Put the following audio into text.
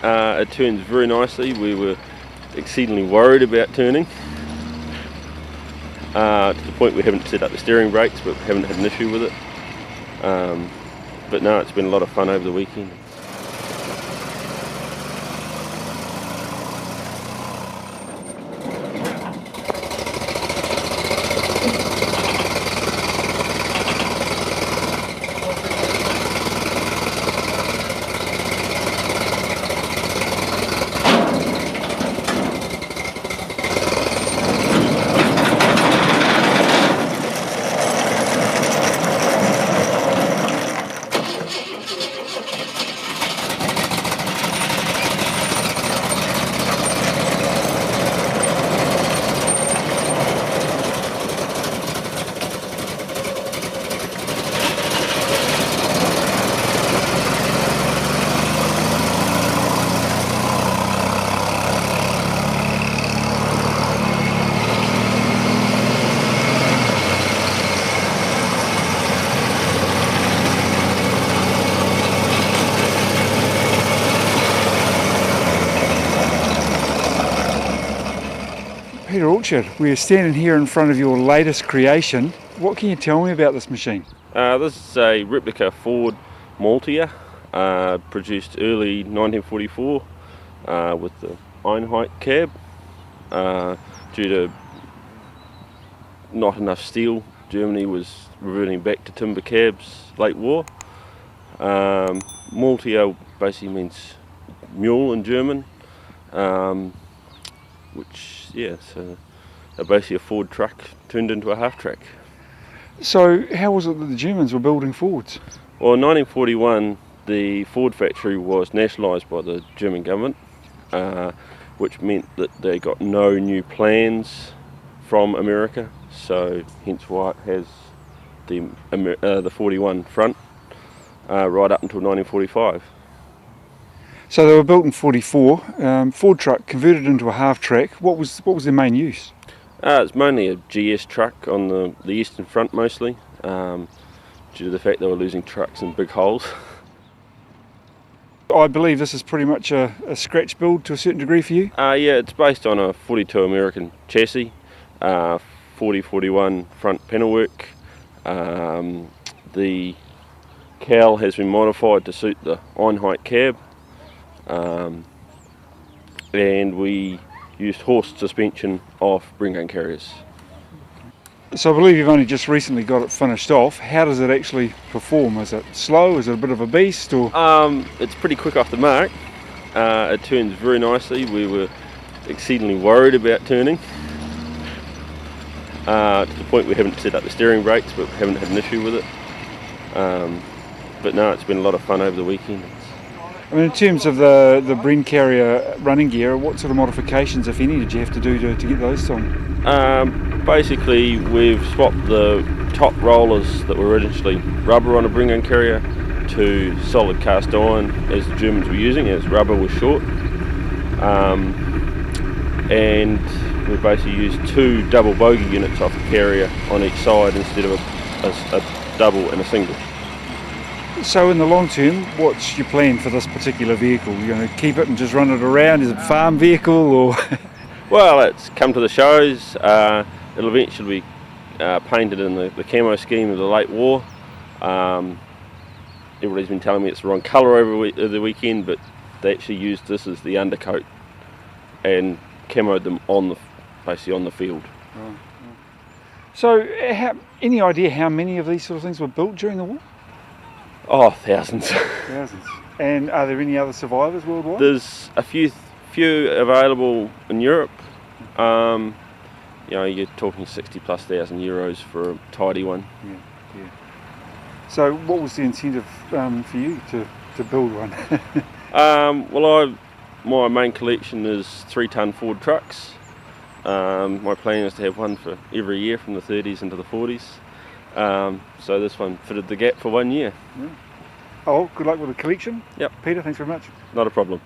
It turns very nicely. We were exceedingly worried about turning to the point we haven't set up the steering brakes, but haven't had an issue with it. But no, it's been a lot of fun over the weekend. Peter Orchard, we're standing here in front of your latest creation. What can you tell me about this machine? This is a replica Ford Maultier, produced early 1944 with the Einheit cab. Due to not enough steel, Germany was reverting back to timber cabs late war. Maultier basically means mule in German, which, yeah, so basically a Ford truck turned into a half-track. So how was it that the Germans were building Fords? Well, in 1941 the Ford factory was nationalized by the German government, which meant that they got no new plans from America, so hence why it has the 41 front right up until 1945. So they were built in 44, Ford truck converted into a half-track. What was their main use? It's mainly a GS truck on the eastern front mostly, due to the fact they were losing trucks in big holes. I believe this is pretty much a scratch build to a certain degree for you? Yeah, it's based on a 42 American chassis, 40-41 front panelwork. The cowl has been modified to suit the Einheit cab, and we used horse suspension off bring-gun carriers. So I believe you've only just recently got it finished off. How does it actually perform? Is it slow? Is it a bit of a beast? Or it's pretty quick off the mark. It turns very nicely. We were exceedingly worried about turning to the point we haven't set up the steering brakes, but haven't had an issue with it. But no, it's been a lot of fun over the weekend. I mean, in terms of the Bren carrier running gear, what sort of modifications, if any, did you have to do to get those on? Basically, we've swapped the top rollers that were originally rubber on a bring-gun carrier to solid cast iron, as the Germans were using, as rubber was short. And we basically used two double bogey units off the carrier on each side instead of a double and a single. So in the long term, what's your plan for this particular vehicle? You're going to keep it and just run it around? Is it a farm vehicle or? Well, it's come to the shows. It'll eventually be painted in the camo scheme of the late war. Everybody's been telling me it's the wrong colour over the weekend, but they actually used this as the undercoat and camoed them basically on the field. Right. So any idea how many of these sort of things were built during the war? Oh, thousands. Thousands. And are there any other survivors worldwide? There's a few available in Europe. You know, you're talking 60,000+ euros for a tidy one. Yeah. So what was the incentive for you to build one? Well, my main collection is 3-ton Ford trucks. My plan is to have one for every year from the 30s into the 40s. So this one fitted the gap for 1 year. Yeah. Oh, good luck with the collection. Yep. Peter, thanks very much. Not a problem.